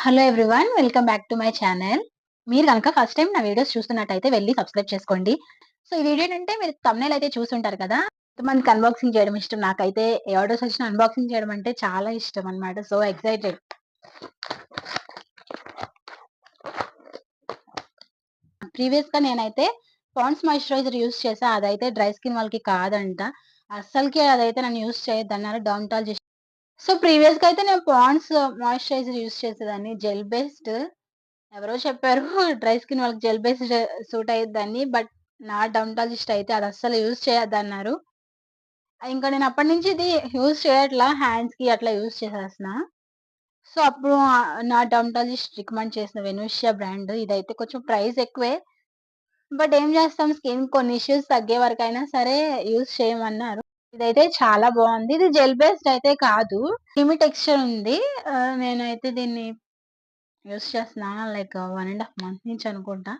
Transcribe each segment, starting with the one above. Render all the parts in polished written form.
Hello everyone. Welcome back to my channel. మీరు గనక first time నా వీడియోస్ చూస్తున్నట్టయితే వెళ్లి సబ్స్క్రైబ్ చేసుకోండి. సో ఈ వీడియో ఏంటంటే మీరు థంబ్‌నెయిల్ అయితే చూసుంటారు కదా! కొంతమందికి అన్బాక్సింగ్ చేయడం ఇష్టం. నాకైతే ఏ ఆర్డర్స్ వచ్చినా అన్బాక్సింగ్ చేయడం అంటే చాలా ఇష్టం అన్నమాట. So excited. ప్రీవియస్‌గా నేనైతే పాండ్స్ మాయిశ్చరైజర్ యూజ్ చేశా. అదైతే డ్రై స్కిన్ వాళ్ళకి కాదంట. అస్సలకి అదైతే నన్ను యూజ్ చేయొద్దన్నారు డర్మటాలజిస్ట్. సో ప్రీవియస్‌గా అయితే నేను పాండ్స్ మాయిశ్చరైజర్ యూజ్ చేసేదాన్ని జెల్ బేస్డ్. ఎవరో చెప్పారు డ్రై స్కిన్ వాళ్ళకి జెల్ బేస్డ్ సూట్ అయ్యిద్దని. బట్ నా డర్మటాలజిస్ట్ అయితే అది అస్సలు యూజ్ చేయొద్దన్నారు. ఇంకా నేను అప్పటినుంచి ఇది యూజ్ చేయట్లా. హ్యాండ్స్‌కి అట్లా యూజ్ చేసేస్తున్నా. సో అప్పుడు నా డర్మటాలజిస్ట్ రికమెండ్ చేసిన వెనూషియా బ్రాండ్ ఇదైతే కొంచెం ప్రైస్ ఎక్కువే. బట్ ఏం చేస్తాం, స్కిన్ కొన్ని ఇష్యూస్ తగ్గే వరకైనా సరే యూజ్ చేయమన్నారు. ఇదైతే చాలా బావుంది. ఇది జెల్ బేస్డ్ అయితే కాదు. క్రీమీ టెక్స్చర్ ఉంది. నేనైతే దీన్ని యూజ్ చేస్తున్నా లైక్ 1 ½ మంత్ నుంచి అనుకుంటా.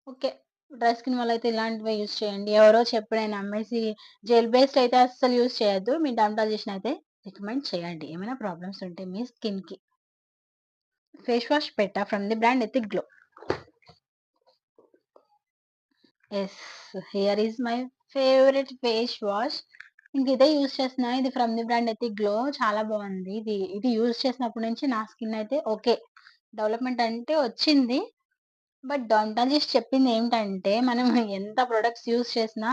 ఓకే. డ్రై స్కిన్ వాళ్ళైతే ఇలాంటివే యూజ్ చేయండి. ఎవరో చెప్పాడని నమ్మేసి జెల్ బేస్డ్ అయితే అస్సలు యూజ్ చేయొద్దు. మీ డర్మటాలజిస్ట్‌ని అయితే రికమెండ్ చేయండి. ఏమైనా ప్రాబ్లమ్స్ ఉంటే మీ స్కిన్‌కి. ఫేస్ వాష్ పెట్టా from the brand ethic glow. Yes. Here is my favourite face wash. ఇంక ఇదే యూజ్ చేస్తున్నా. ఇది from the brand ethic glow చాలా బావుంది. ఇది యూజ్ చేసినప్పటి నుంచి నా స్కిన్ అయితే ఓకే. డెవలప్‌మెంట్ అంటే వచ్చింది. బట్ డర్మటాలజిస్ట్ చెప్పింది ఏంటంటే, మనం ఎంత ప్రొడక్ట్స్ యూజ్ చేసినా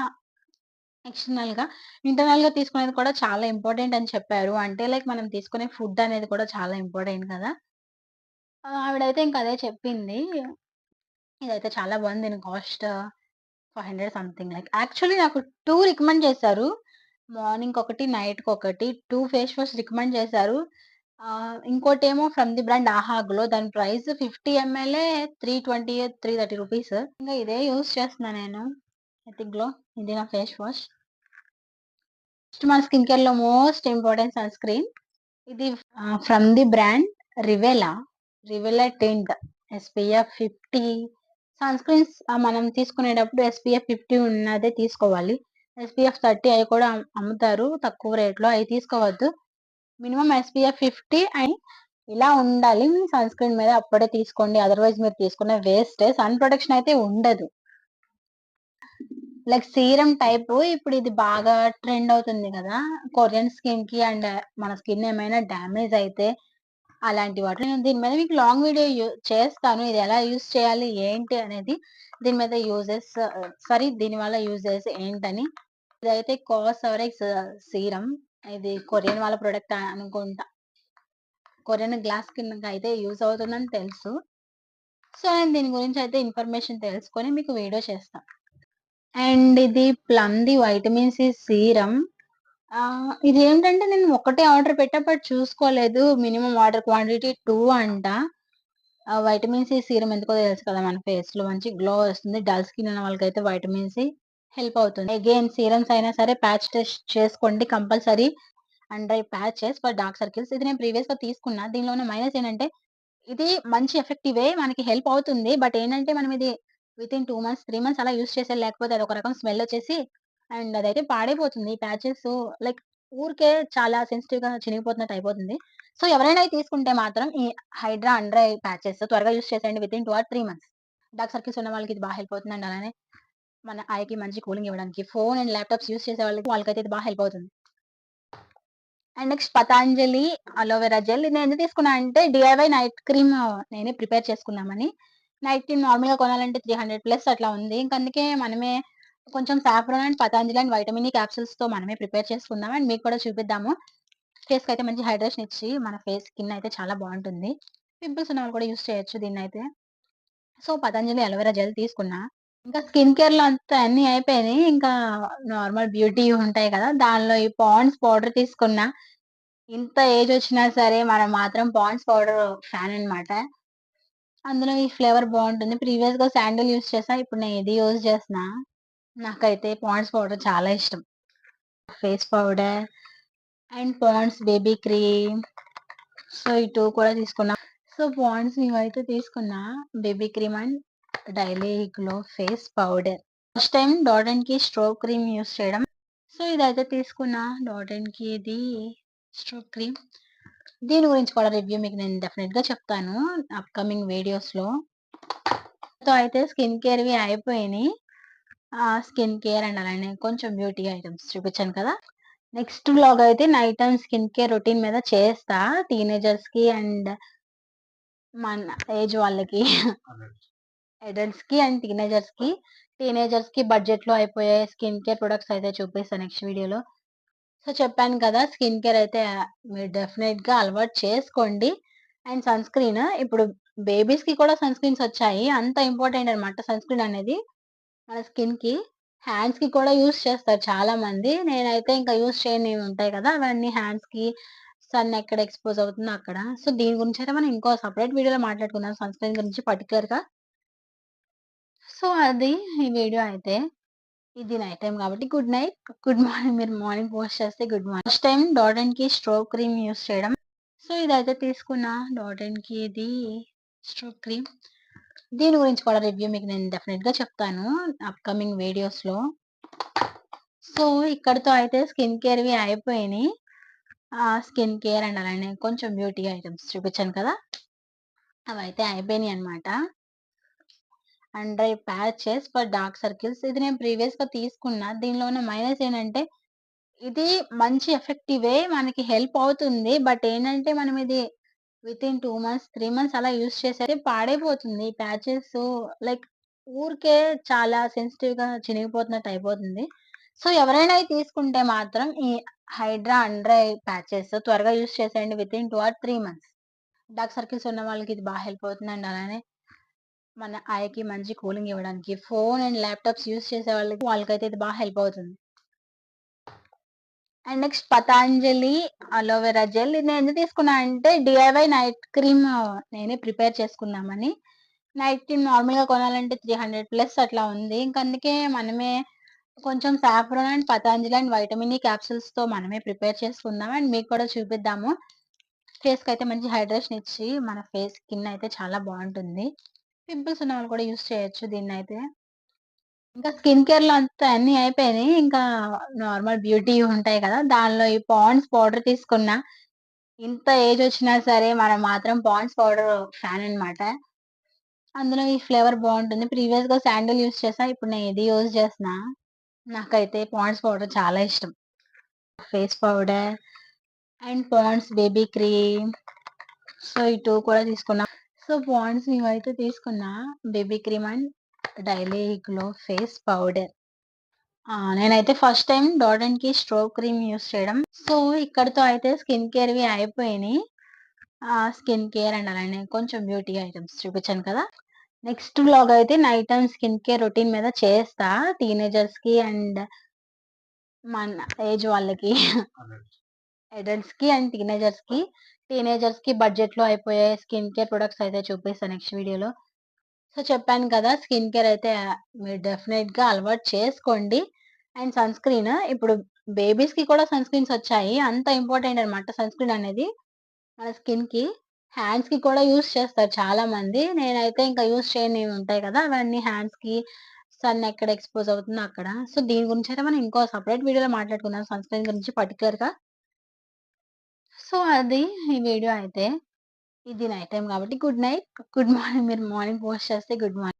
ఎక్స్టర్నల్‌గా, ఇంటర్నల్‌గా తీసుకునేది కూడా చాలా ఇంపార్టెంట్ అని చెప్పారు. అంటే లైక్ మనం తీసుకునే ఫుడ్ అనేది కూడా చాలా ఇంపార్టెంట్ కదా! ఆవిడైతే ఇంక అదే చెప్పింది. ఇదైతే చాలా బావుంది. దీని కాస్ట్ 500 సంథింగ్ లైక్. యాక్చువల్లీ నాకు 2 రికమెండ్ చేశారు. మార్నింగ్‌కొకటి, నైట్‌కొకటి 2 ఫేస్ వాష్ రికమెండ్ చేశారు. ఇంకోటేమో from the brand Aha Glow. దాని ప్రైస్ 50 ఎంఎలే 320, 330 రూపీస్. ఇంగా ఇదే యూజ్ చేస్తున్నా నేను. Ethiglo. ఇది నా ఫేస్ వాష్. నెక్స్ట్ మన స్కిన్ కేర్‌లో మోస్ట్ ఇంపార్టెంట్ సన్ స్క్రీన్. ఇది ఫ్రమ్ ది బ్రాండ్ రివెలా. రివెలా టింట్ ఎస్‌పీఎఫ్ 50. సన్ స్క్రీన్స్ మనం తీసుకునేటప్పుడు ఎస్‌పీఎఫ్ 50 ఉన్నదే తీసుకోవాలి. ఎస్‌పీఎఫ్ 30 అయి కూడా అమ్ముతారు తక్కువ రేట్‌లో. అయి తీసుకోవద్దు. మినిమమ్ ఎస్‌పీఎఫ్ 50 అండ్ ఇలా ఉండాలి సన్ స్క్రీన్ మీద. అప్పుడే తీసుకోండి. అదర్‌వైజ్ మీరు తీసుకున్న వేస్టే. సన్ ప్రొటెక్షన్ అయితే ఉండదు. లైక్ సీరమ్ టైపు ఇప్పుడు ఇది బాగా ట్రెండ్ అవుతుంది గదా! కొరియన్ స్కిన్‌కి అండ్ మన స్కిన్ ఏమైనా డ్యామేజ్ అయితే అలాంటి వాటిలో నేను దీని మీద మీకు లాంగ్ వీడియో చేస్తాను. ఇది ఎలా యూజ్ చేయాలి, ఏంటి అనేది. దీని మీద యూజెస్ దీనివల్ల యూజెస్ ఏంటని. ఇదైతే కాస్‌ఎవరెక్స్ సీరమ్. ఇది కొరియన్ వాళ్ళ ప్రొడక్ట్ అనుకుంటా. కొరియన్ గ్లాస్ స్కిన్‌కయితే యూజ్ అవుతుందని తెలుసు. సో, నేను దీని గురించి అయితే ఇన్ఫర్మేషన్ తెలుసుకొని మీకు వీడియో చేస్తా. అండ్ ఇది ప్లమ్‌ది వైటమిన్ సి సీరమ్. ఇదేంటంటే నేను ఒకటే ఆర్డర్ పెట్టా బట్ చూసుకోలేదు. మినిమమ్ ఆర్డర్ క్వాంటిటీ 2 అంట. వైటమిన్ సి సీరమ్ ఎందుకో తెలుసు కదా! మన ఫేస్‌లో మంచి గ్లో వస్తుంది. డల్ స్కిన్ ఉన్న వాళ్ళకైతే వైటమిన్ సి హెల్ప్ అవుతుంది. అగైన్ సీరమ్స్ అయినా సరే ప్యాచ్ టెస్ట్ చేసుకోండి compulsory. And dry patches for dark circles. ఇది నేను ప్రీవియస్‌గా తీసుకున్నా. దీనిలో ఉన్న మైనస్ ఏంటంటే ఇది మంచి ఎఫెక్టివే. మనకి హెల్ప్ అవుతుంది. బట్ ఏంటంటే మనం ఇది వితిన్ 2 మంత్స్, 3 మంత్స్ అలా యూజ్ చేసేయాలి. లేకపోతే అదొక రకం స్మెల్ వచ్చేసి అండ్ అదైతే పాడైపోతుంది. ప్యాచెస్ లైక్ ఊరికే చాలా సెన్సిటివ్‌గా చినిగిపోతున్నట్టు అయిపోతుంది. సో, ఎవరైనా ఇది తీసుకుంటే మాత్రం ఈ హైడ్రా అండర్ ఐ ప్యాచెస్ త్వరగా యూజ్ చేసేయండి within 2 or 3 months. Dark circles ఉన్న వాళ్ళకి ఇది బాగా హెల్ప్ అవుతుంది. అండ్ అలానే మన ఐకి మంచి కూలింగ్ ఇవ్వడానికి ఫోన్ అండ్ ల్యాప్‌టాప్స్ యూజ్ చేసే వాళ్ళకైతే ఇది బాగా హెల్ప్ అవుతుంది. And next Patanjali aloe vera gel. ఇది నేను ఎందుకు తీసుకున్నా అంటే డీఐవై నైట్ క్రీమ్ నేనే ప్రిపేర్ చేసుకుందామని. నైట్ క్రీమ్ నార్మల్‌గా కొనాలంటే 300 ప్లస్ అట్లా ఉంది. ఇంక అందుకే మనమే కొంచెం saffron and Patanjali and vitamin E క్యాప్సూల్స్‌తో మనమే ప్రిపేర్ చేసుకుందాం అండ్ మీకు కూడా చూపిద్దాము. ఫేస్‌కైతే మంచి హైడ్రేషన్ ఇచ్చి మన స్కిన్ అయితే చాలా బావుంటుంది. పింపుల్స్ ఉన్న వాళ్ళు కూడా యూజ్ చేయొచ్చు దీన్నైతే. సో, పతంజలి అలోవెరా జెల్ తీసుకున్నా. ఇంకా స్కిన్ కేర్‌లో అంతా అన్నీ అయిపోయినాయి. ఇంకా నార్మల్ బ్యూటీ ఉంటాయి కదా! దానిలో ఈ పాండ్స్ పౌడర్ తీసుకున్నా. ఇంత ఏజొచ్చినా సరే మనం మాత్రం పాండ్స్ పౌడర్ ఫ్యాన్ అన్నమాట. అందులో ఈ ఫ్లేవర్ బావుంటుంది. ప్రీవియస్‌గా శాండల్ యూజ్ చేశా. ఇప్పుడు నేను ఇది యూజ్ చేస్తున్నా. నాకైతే పాండ్స్ పౌడర్ చాలా ఇష్టం. Face powder and Pond's baby cream. So, ఈ 2 కూడా తీసుకున్నా. సో, పాండ్స్ ఇవైతే తీసుకున్నా. Baby cream and daily glow face powder. First time Dot and Key stroke cream use చేయడం. సో, ఇదైతే తీసుకున్నా. డాట్ అండ్ కీది స్ట్రోక్ క్రీమ్. దీని గురించి కూడా రివ్యూ మీకు నేను డెఫినిట్‌గా చెప్తాను అప్‌కమింగ్ వీడియోస్‌లో. సో, అయితే స్కిన్ కేర్‌వి అయిపోయినియి. స్కిన్ కేర్ అండ్ అలానే కొంచెం బ్యూటీ ఐటెమ్స్ చూపించాను కదా! నెక్స్ట్ వ్లాగ్ అయితే night time skin care routine మీద చేస్తా. టీనేజర్స్‌కి అండ్ మన ఏజ్ వాళ్ళకి, అడల్ట్స్‌కి అండ్ టీనేజర్స్‌కి. టీనేజర్స్‌కి బడ్జెట్‌లో అయిపోయే స్కిన్ కేర్ ప్రొడక్ట్స్ అయితే చూపిస్తా నెక్స్ట్ వీడియోలో. సో, చెప్పాను కదా! స్కిన్ కేర్ అయితే మీరు డెఫినిట్‌గా అలవాటు చేసుకోండి. అండ్ సన్ స్క్రీన్ ఇప్పుడు బేబీస్‌కి కూడా సన్ స్క్రీన్స్ వచ్చాయి. అంత ఇంపార్టెంట్ అన్నమాట సన్ స్క్రీన్ అనేది. మన స్కిన్‌కి, హ్యాండ్స్‌కి కూడా యూజ్ చేస్తారు చాలామంది. నేనైతే ఇంకా యూజ్ చేయనివి ఉంటాయి కదా! అవన్నీ హ్యాండ్స్‌కి సన్ ఎక్కడ ఎక్స్‌పోజ్ అవుతుందో అక్కడ. సో, దీని గురించైతే మనం ఇంకో సెపరేట్ వీడియోలో మాట్లాడుకుందాం సన్ స్క్రీన్ గురించి పర్టిక్యులర్‌గా. సో, అది ఈ వీడియో అయితే. ఇది నైట్ టైమ్ కాబట్టి గుడ్ నైట్. గుడ్ మార్నింగ్ మీరు మార్నింగ్ పోస్ట్ చేస్తే good morning. First time Dot and Key stroke cream use చేయడం. సో, ఇదైతే తీసుకున్న డాట్ అండ్ కీది స్ట్రోక్ క్రీమ్. దీని గురించి కూడా రివ్యూ మీకు నేను డెఫినిట్‌గా చెప్తాను అప్‌కమింగ్ వీడియోస్‌లో. సో, ఇక్కడితో అయితే స్కిన్ కేర్‌వి అయిపోయినియి. స్కిన్ కేర్ అండ్ అలానే కొంచెం బ్యూటీ ఐటెమ్స్ చూపించాను కదా! అవైతే అయిపోయినియన్నమాట. And eye patches for dark circles ఇది నేను ప్రీవియస్‌గా తీసుకున్నా. దీనిలో ఉన్న మైనస్ ఏంటంటే ఇది మంచి ఎఫెక్టివే. మనకి హెల్ప్ అవుతుంది. బట్ ఏంటంటే మనం ఇది వితిన్ 2 మంత్స్, 3 మంత్స్ అలా యూజ్ చేసేది పాడైపోతుంది. ప్యాచెస్ లైక్ ఊరికే చాలా సెన్సిటివ్‌గా చినిగిపోతున్నట్టు అయిపోతుంది. సో, ఎవరైనా ఇది తీసుకుంటే మాత్రం ఈ హైడ్రా అండర్ ఐ ప్యాచెస్ త్వరగా యూజ్ చేసేయండి within 2 or 3 months. Dark circles ఉన్న వాళ్ళకి ఇది బాగా హెల్ప్ అవుతుందండి. అలానే మన ఐకి మంచి కూలింగ్ ఇవ్వడానికి ఫోన్ అండ్ ల్యాప్‌టాప్స్ యూజ్ చేసే వాళ్ళకైతే ఇది బాగా హెల్ప్ అవుతుంది. And next Patanjali aloe vera gel. ఇది నేను ఎందుకు తీసుకున్నా అంటే డీఐవై నైట్ క్రీమ్ నేనే ప్రిపేర్ చేసుకుందామని. నైట్ క్రీమ్ నార్మల్‌గా కొనాలంటే 300 ప్లస్ అట్లా ఉంది. ఇంక అందుకే మనమే కొంచెం saffron and Patanjali and vitamin E క్యాప్సూల్స్‌తో మనమే ప్రిపేర్ చేసుకుందాం. అండ్ మీకు కూడా చూపిద్దాము. ఫేస్‌కైతే మంచి హైడ్రేషన్ ఇచ్చి మన ఫేస్ స్కిన్ అయితే చాలా బావుంటుంది. పింపుల్స్ ఉన్న వాళ్ళు కూడా యూజ్ చేయొచ్చు దీన్నైతే. ఇంకా స్కిన్ కేర్‌లో అంతా అన్నీ అయిపోయినియి. ఇంకా నార్మల్ బ్యూటీ ఉంటాయి కదా! దానిలో ఈ పాండ్స్ పౌడర్ తీసుకున్నా. ఇంత ఏజ్ వచ్చినా సరే మనం మాత్రం పాండ్స్ పౌడర్ ఫ్యాన్ అన్నమాట. అందులో ఈ ఫ్లేవర్ బావుంటుంది. ప్రీవియస్‌గా శాండల్ యూజ్ చేశా. ఇప్పుడు నేను ఇది యూజ్ చేస్తున్నా. నాకైతే పాండ్స్ పౌడర్ చాలా ఇష్టం. Face powder and Pond's baby cream. So, ఈ 2 కూడా తీసుకున్నా. సో, పాండ్స్ ఇవైతే తీసుకున్నా. Baby cream and daily glow face powder. నేనైతే first time Dot and Key stroke cream use చేయడం. సో, ఇక్కడితో అయితే స్కిన్ కేర్‌వి అయిపోయినియి. స్కిన్ కేర్ అండ్ అలానే కొంచెం బ్యూటీ ఐటెమ్స్ చూపించాను కదా! నెక్స్ట్ వ్లాగ్ అయితే night time skin care routine మీద చేస్తా. టీనేజర్స్‌కి అండ్ మన ఏజ్ వాళ్ళకి, అడల్ట్స్‌కి అండ్ టీనేజర్స్‌కి. టీనేజర్స్‌కి బడ్జెట్‌లో అయిపోయే స్కిన్ కేర్ ప్రొడక్ట్స్ అయితే చూపిస్తా నెక్స్ట్ వీడియోలో. సో, చెప్పాను కదా! స్కిన్ కేర్ అయితే మీరు డెఫినిట్‌గా అలవాటు చేసుకోండి. అండ్ సన్ స్క్రీన్ ఇప్పుడు బేబీస్‌కి కూడా సన్ స్క్రీన్స్ వచ్చాయి. అంత ఇంపార్టెంట్ అన్నమాట సన్ స్క్రీన్ అనేది. మన స్కిన్‌కి, హ్యాండ్స్‌కి కూడా యూజ్ చేస్తారు చాలామంది. నేనైతే ఇంకా యూజ్ చేయనివి ఉంటాయి కదా! అవన్నీ హ్యాండ్స్‌కి సన్ ఎక్కడ ఎక్స్‌పోజ్ అవుతుందో అక్కడ. సో, దీని గురించైతే మనం ఇంకో సెపరేట్ వీడియోలో మాట్లాడుకుందాం సన్ స్క్రీన్ గురించి పర్టిక్యులర్‌గా. సో, అది ఈ వీడియో అయితే. ఇది నైట్ టైమ్ కాబట్టి గుడ్ నైట్. గుడ్ మార్నింగ్ మీరు మార్నింగ్ పోస్ట్ చేస్తే గుడ్ మార్నింగ్.